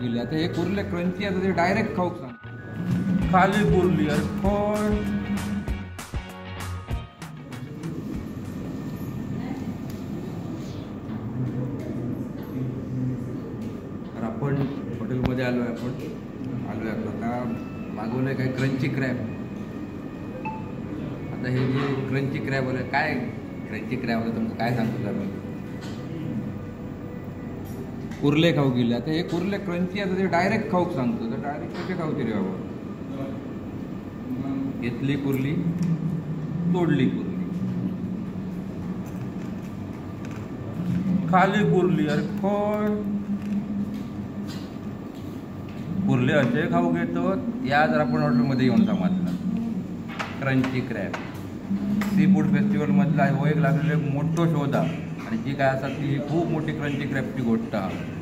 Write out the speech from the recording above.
गेले. आता हे कुर्ले क्रंची आता ते डायरेक्ट खाऊक सांग. खाली कुर्ली अरे पण आपण हॉटेलमध्ये आलो आहे. आता मागवलं काही क्रंची क्रॅब. आता हे जे क्रंची क्रॅब आलं काय क्रंची क्रॅब आलं तुमचं काय सांगतो सर मी. कुर्ले खाऊ गेले. आता हे कुर्ले क्रंची आता ते डायरेक्ट खाऊक सांगतो. तर डायरेक्ट कसे खाऊचे रे बाबा. घेतली कुर्ली तोडली कुर्ली खाली कुर्ली अरे पण कुर्ले असे खाऊ घेतो. या जर आपण हॉटेलमध्ये येऊन समजलं क्रंची क्रॅब सी फूड फेस्टिवलमधला हो एक लागलेलं मोठं शोध आणि जी काय असतात ती खूप मोठी क्रंची क्रॅबची गोष्ट आहे.